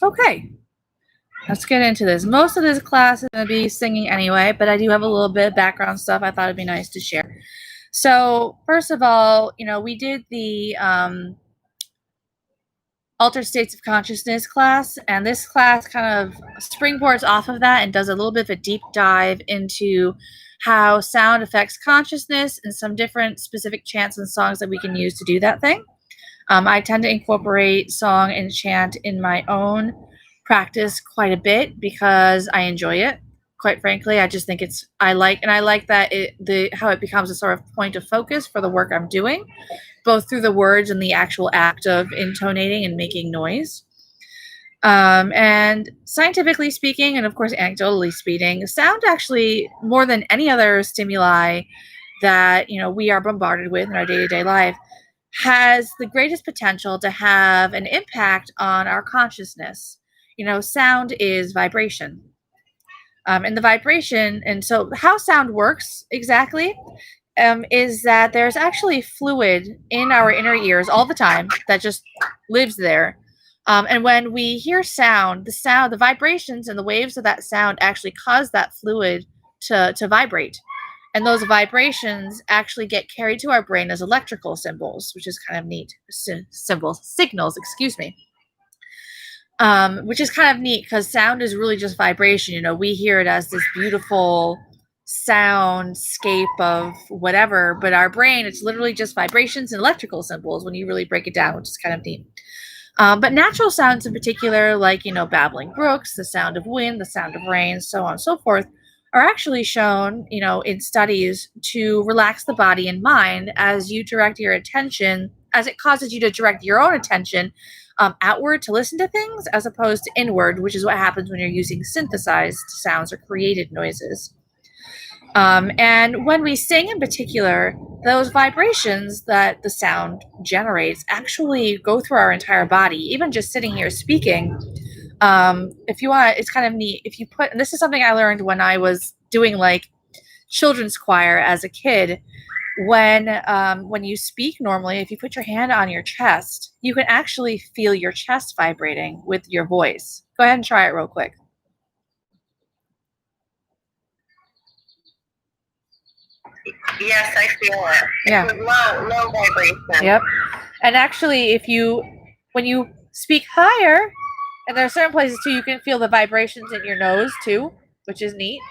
Okay, let's get into this. Most of this class is going to be singing anyway, but I do have a little bit of background stuff I thought it'd be nice to share. So first of all, we did the Altered States of Consciousness class, and this class kind of springboards off of that and does a little bit of a deep dive into how sound affects consciousness and some different specific chants and songs that we can use to do that thing. I tend to incorporate song and chant in my own practice quite a bit because I enjoy it. Quite frankly, I just think I like that how it becomes a sort of point of focus for the work I'm doing, both through the words and the actual act of intonating and making noise. And scientifically speaking, and of course anecdotally speaking, sound actually, more than any other stimuli that we are bombarded with in our day-to-day life, has the greatest potential to have an impact on our consciousness. Sound is vibration. And the vibration, and so how sound works exactly is that there's actually fluid in our inner ears all the time that just lives there. And when we hear sound, the vibrations and the waves of that sound actually cause that fluid to vibrate. And those vibrations actually get carried to our brain as electrical symbols, which is kind of neat. Signals, excuse me. Which is kind of neat because sound is really just vibration. We hear it as this beautiful soundscape of whatever, but our brain, it's literally just vibrations and electrical symbols when you really break it down, which is kind of neat. But natural sounds in particular, like, babbling brooks, the sound of wind, the sound of rain, so on and so forth, are actually shown, in studies to relax the body and mind as you direct your attention, as it causes you to direct your own attention outward to listen to things as opposed to inward, which is what happens when you're using synthesized sounds or created noises. And when we sing in particular, those vibrations that the sound generates actually go through our entire body. Even just sitting here speaking, if you want, it's kind of neat. And this is something I learned when I was doing like children's choir as a kid. When you speak normally, if you put your hand on your chest, you can actually feel your chest vibrating with your voice. Go ahead and try it real quick. Yes, I feel it. Yeah. It's low vibration. Yep. And actually, when you speak higher, and there are certain places too, you can feel the vibrations in your nose too, which is neat.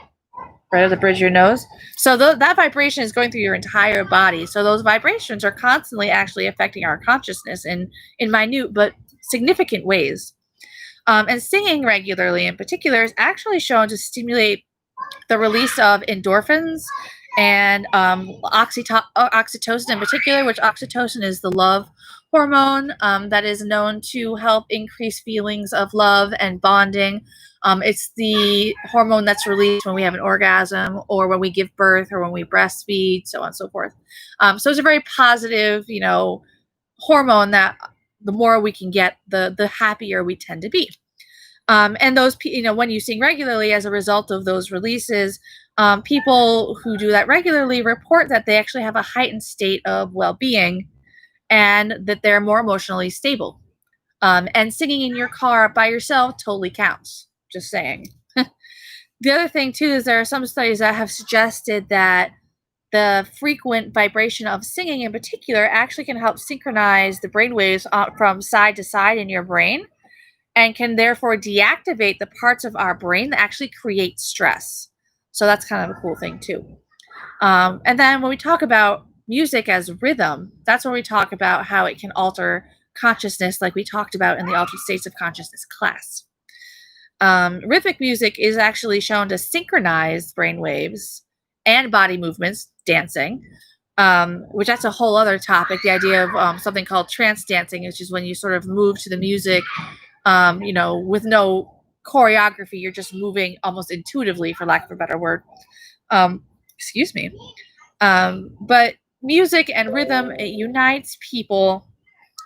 Right at the bridge of your nose. So that vibration is going through your entire body. So those vibrations are constantly actually affecting our consciousness in minute but significant ways. And singing regularly in particular is actually shown to stimulate the release of endorphins and oxytocin in particular, which oxytocin is the love hormone that is known to help increase feelings of love and bonding. It's the hormone that's released when we have an orgasm or when we give birth or when we breastfeed, so on and so forth. So it's a very positive, hormone that the more we can get, the happier we tend to be. And those, when you sing regularly as a result of those releases, people who do that regularly report that they actually have a heightened state of well-being and that they're more emotionally stable. And singing in your car by yourself totally counts. Just saying. The other thing too is there are some studies that have suggested that the frequent vibration of singing in particular actually can help synchronize the brainwaves from side to side in your brain, and can therefore deactivate the parts of our brain that actually create stress. So that's kind of a cool thing too. And then when we talk about music as rhythm, that's when we talk about how it can alter consciousness, like we talked about in the Altered States of Consciousness class. Rhythmic music is actually shown to synchronize brain waves and body movements, dancing, which that's a whole other topic. The idea of something called trance dancing, which is when you sort of move to the music, with no choreography. You're just moving almost intuitively, for lack of a better word. Excuse me. But music and rhythm, it unites people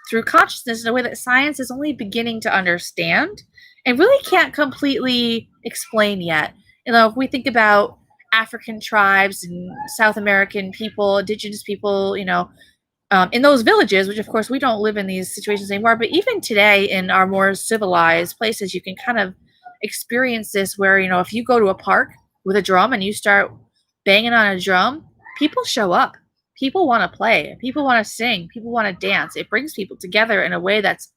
through consciousness in a way that science is only beginning to understand and really can't completely explain yet. If we think about African tribes and South American people, indigenous people, in those villages, which of course we don't live in these situations anymore, but even today in our more civilized places, you can kind of experience this where, if you go to a park with a drum and you start banging on a drum, people show up. People want to play. People want to sing. People want to dance. It brings people together in a way that's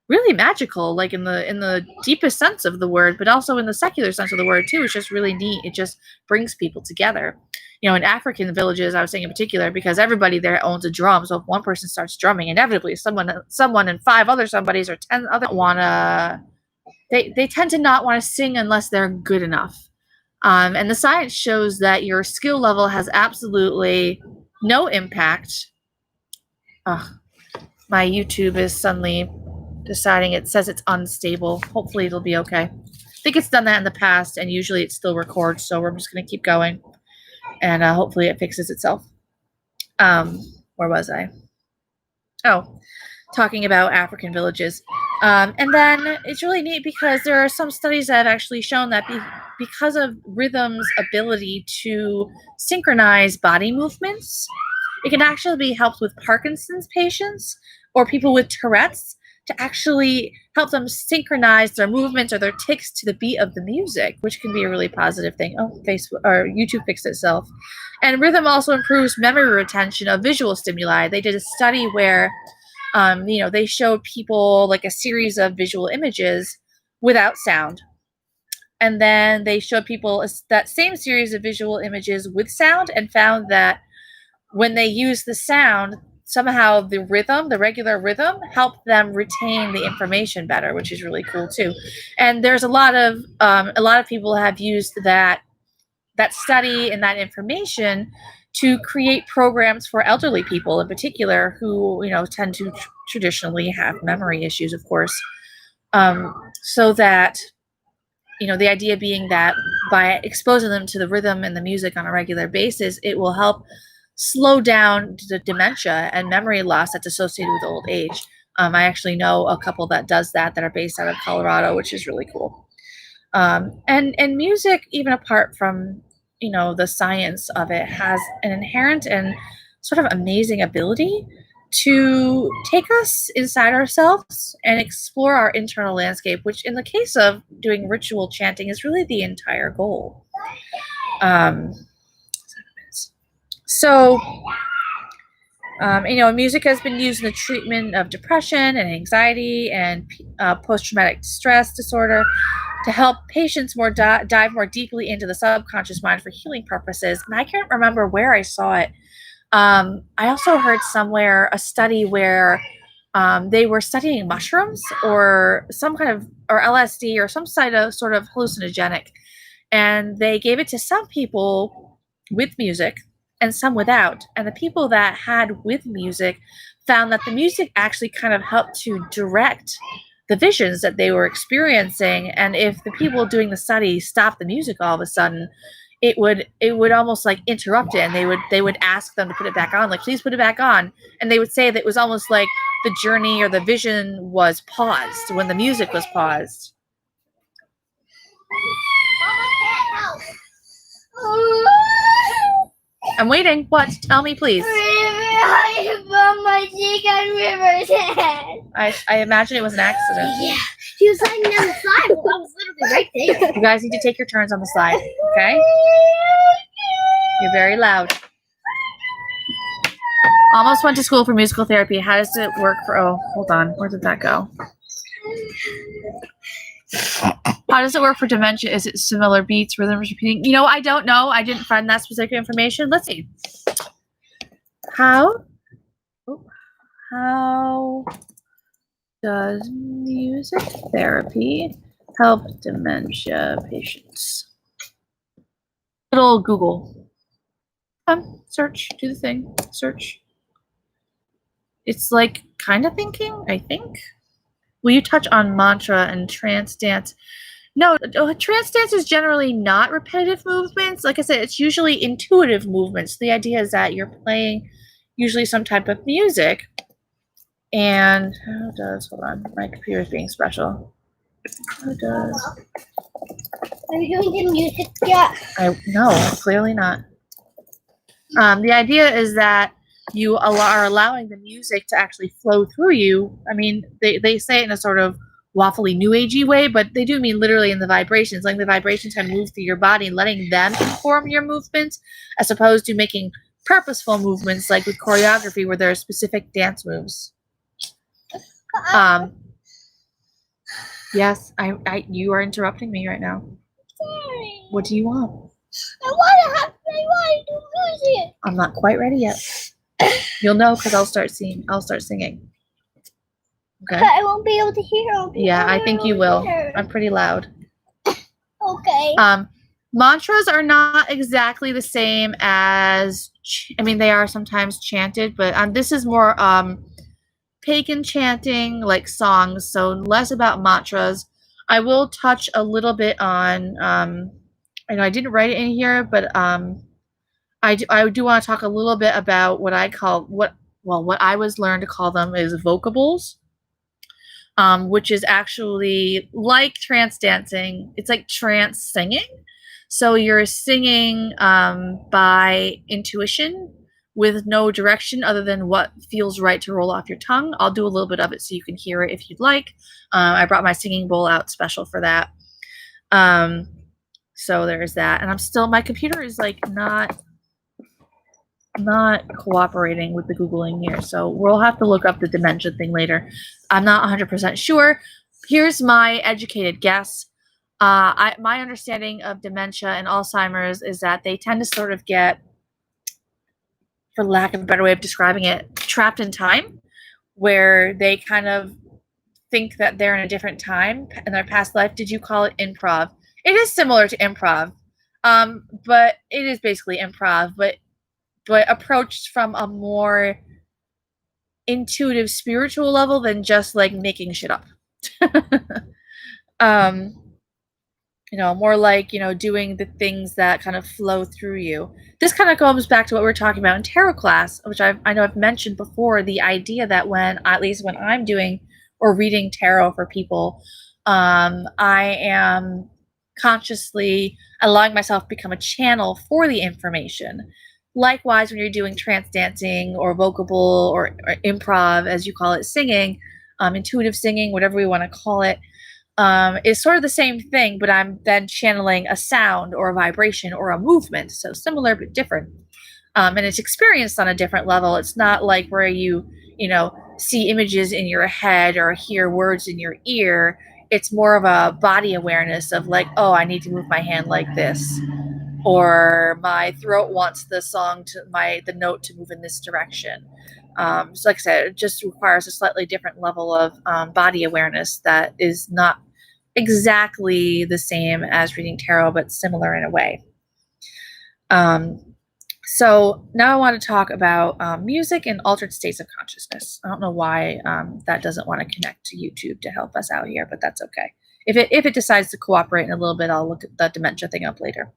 really magical, like in the deepest sense of the word, but also in the secular sense of the word too. It's just really neat. It just brings people together. In African villages, I was saying in particular, because everybody there owns a drum. So if one person starts drumming, inevitably someone and five other somebodies or 10 other wanna they tend to not want to sing unless they're good enough. And the science shows that your skill level has absolutely no impact. My YouTube is suddenly deciding, it says it's unstable. Hopefully it'll be okay. I think it's done that in the past, and usually it still records, so we're just going to keep going, and hopefully it fixes itself. Where was I? Oh, talking about African villages. And then it's really neat because there are some studies that have actually shown that because of rhythm's ability to synchronize body movements, it can actually be helped with Parkinson's patients or people with Tourette's, to actually help them synchronize their movements or their tics to the beat of the music, which can be a really positive thing. Oh, Facebook or YouTube fixed itself. And rhythm also improves memory retention of visual stimuli. They did a study where, they showed people like a series of visual images without sound. And then they showed people that same series of visual images with sound, and found that when they used the sound, somehow the regular rhythm, helped them retain the information better, which is really cool too. And there's a lot of people have used that study and that information to create programs for elderly people in particular, who tend to traditionally have memory issues, of course. So that the idea being that by exposing them to the rhythm and the music on a regular basis, it will help slow down the dementia and memory loss that's associated with old age. I actually know a couple that does that are based out of Colorado, which is really cool. And music, even apart from the science of it, has an inherent and sort of amazing ability to take us inside ourselves and explore our internal landscape, which in the case of doing ritual chanting is really the entire goal. So, music has been used in the treatment of depression and anxiety and post-traumatic stress disorder to help patients dive more deeply into the subconscious mind for healing purposes. And I can't remember where I saw it. I also heard somewhere a study where they were studying mushrooms or some kind of, or LSD or some sort of hallucinogenic, and they gave it to some people with music and some without. And the people that had with music found that the music actually kind of helped to direct the visions that they were experiencing. And if the people doing the study stopped the music all of a sudden, it would almost like interrupt it, and they would ask them to put it back on, like, please put it back on. And they would say that it was almost like the journey or the vision was paused when the music was paused. I'm waiting. What? Tell me, please. My cheek on River's head. I imagine it was an accident. Yeah. She was lying down the slide. Well, I was literally right there. You guys need to take your turns on the slide, okay? You're very loud. Almost went to school for musical therapy. How does it work for... Oh, hold on. Where did that go? How does it work for dementia? Is it similar beats, rhythms, repeating? I don't know. I didn't find that specific information. Let's see. How does music therapy help dementia patients? Little Google. Search. Do the thing. Search. It's like kind of thinking, I think. Will you touch on mantra and trance dance? No, trance dance is generally not repetitive movements. Like I said, it's usually intuitive movements. The idea is that you're playing usually some type of music. And hold on, my computer is being special. Are you doing the music yet? No, clearly not. The idea is that you are allowing the music to actually flow through you. I mean, they say it in a sort of waffly new agey way, but they do mean literally in the vibrations, like the vibrations kind of move through your body and letting them inform your movements, as opposed to making purposeful movements like with choreography where there are specific dance moves. Yes, you are interrupting me right now. Sorry. What do you want? I want to do music. I'm not quite ready yet. You'll know because I'll start singing. Okay. But I won't be able to hear. Yeah, I think you will. I'm pretty loud. Okay. Mantras are not exactly the same as, I mean, they are sometimes chanted, but this is more pagan chanting, like songs, so less about mantras. I will touch a little bit on, I know I didn't write it in here, but I do want to talk a little bit about what I call, what I was learned to call them is vocables. Which is actually like trance dancing. It's like trance singing. So you're singing by intuition with no direction other than what feels right to roll off your tongue. I'll do a little bit of it so you can hear it if you'd like. I brought my singing bowl out special for that. So there's that. And my computer is like not cooperating with the Googling here. So we'll have to look up the dementia thing later. I'm not 100% sure. Here's my educated guess. My understanding of dementia and Alzheimer's is that they tend to sort of get, for lack of a better way of describing it, trapped in time, where they kind of think that they're in a different time in their past life. Did you call it improv? It is similar to improv, but it is basically improv, but approached from a more intuitive spiritual level than just like making shit up. More like, doing the things that kind of flow through you. This kind of goes back to what we were talking about in tarot class, which I know I've mentioned before, the idea that at least when I'm doing or reading tarot for people, I am consciously allowing myself to become a channel for the information. Likewise, when you're doing trance dancing or vocable or improv, as you call it, singing, intuitive singing, whatever we want to call it, is sort of the same thing, but I'm then channeling a sound or a vibration or a movement. So similar but different. And it's experienced on a different level. It's not like where you see images in your head or hear words in your ear. It's more of a body awareness of like, oh, I need to move my hand like this. Or my throat wants the note to move in this direction. So like I said, it just requires a slightly different level of body awareness that is not exactly the same as reading tarot, but similar in a way. So now I want to talk about music and altered states of consciousness. I don't know why that doesn't want to connect to YouTube to help us out here, but that's okay. If it decides to cooperate in a little bit, I'll look at the dementia thing up later.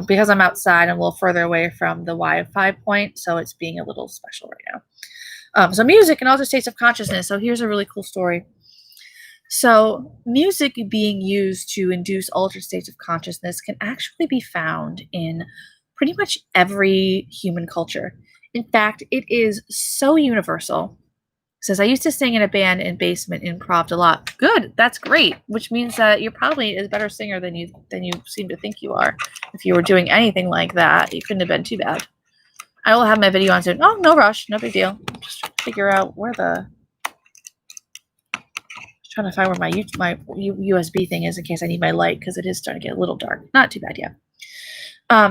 Because I'm outside, I'm a little further away from the Wi-Fi point, so it's being a little special right now. So music and altered states of consciousness. So here's a really cool story. So music being used to induce altered states of consciousness can actually be found in pretty much every human culture. In fact, it is so universal. Says, I used to sing in a band in basement, improv a lot. Good, that's great, which means that you're probably a better singer than you seem to think you are. If you were doing anything like that, you couldn't have been too bad. I will have my video on soon. Oh, no rush, no big deal. I'm just trying to figure out where trying to find where my USB thing is in case I need my light, because it is starting to get a little dark. Not too bad yet.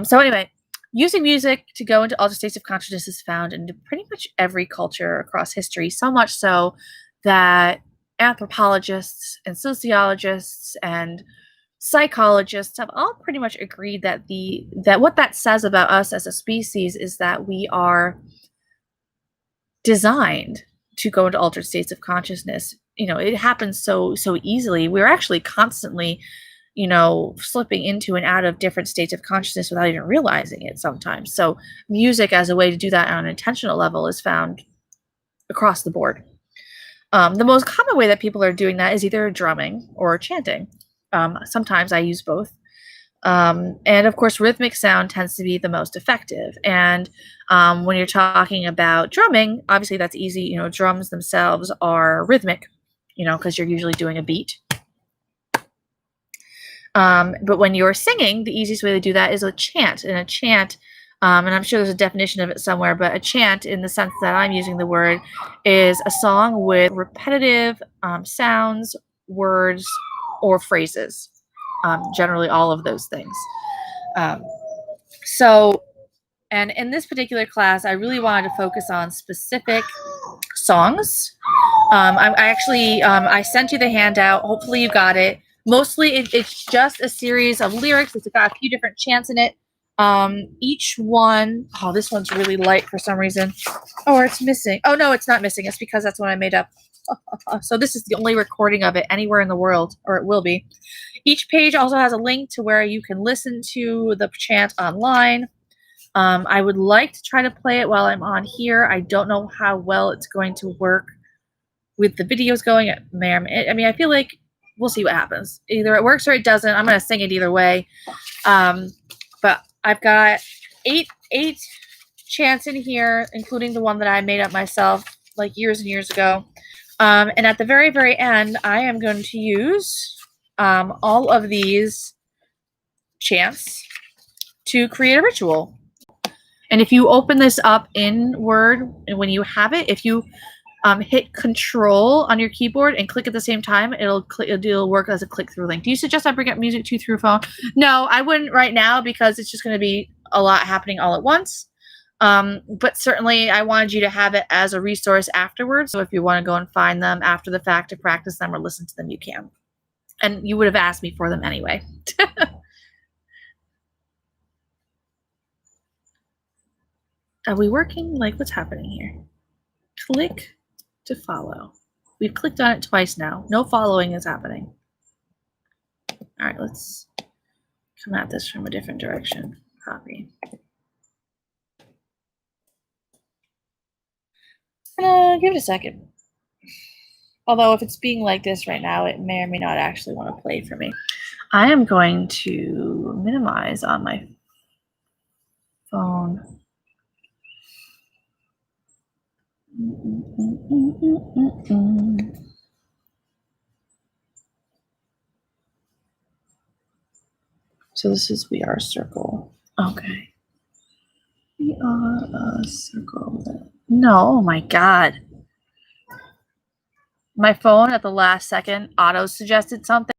So anyway, using music to go into altered states of consciousness is found in pretty much every culture across history, so much so that anthropologists and sociologists and psychologists have all pretty much agreed that what that says about us as a species is that we are designed to go into altered states of consciousness. It happens so easily. We're actually constantly slipping into and out of different states of consciousness without even realizing it sometimes. So music as a way to do that on an intentional level is found across the board. The most common way that people are doing that is either drumming or chanting. Sometimes I use both. And of course, rhythmic sound tends to be the most effective. And when you're talking about drumming, obviously that's easy. You know, drums themselves are rhythmic, you know, because you're usually doing a beat. But when you're singing, the easiest way to do that is a chant. And a chant, and I'm sure there's a definition of it somewhere, but a chant, in the sense that I'm using the word, is a song with repetitive sounds, words, or phrases. Generally, all of those things. And in this particular class, I really wanted to focus on specific songs. I sent you the handout. Hopefully you got it. Mostly it's just a series of lyrics. It's got a few different chants in it. Each one, oh, this one's really light for some reason. Oh, it's missing. Oh, no, it's not missing. It's because that's what I made up. So this is the only recording of it anywhere in the world, or it will be. Each page also has a link to where you can listen to the chant online. I would like to try to play it while I'm on here. I don't know how well it's going to work with the videos going. I mean, I feel like we'll see what happens. Either it works or it doesn't. I'm going to sing it either way. But I've got eight chants in here, including the one that I made up myself like years and years ago. And at the very, very end, I am going to use all of these chants to create a ritual. And if you open this up in Word, and when you have it, if you hit Control on your keyboard and click at the same time, it'll work as a click-through link. Do you suggest I bring up music to through phone? No, I wouldn't right now, because it's just going to be a lot happening all at once. But certainly I wanted you to have it as a resource afterwards. So if you want to go and find them after the fact to practice them or listen to them, you can. And you would have asked me for them anyway. Are we working? Like, what's happening here? Click to follow. We've clicked on it twice now. No following is happening. All right, let's come at this from a different direction. Copy. Give it a second. Although if it's being like this right now, it may or may not actually want to play for me. I am going to minimize on my phone. So this is We Are a Circle. Okay. We are a circle. No, oh my God. My phone at the last second auto-suggested something.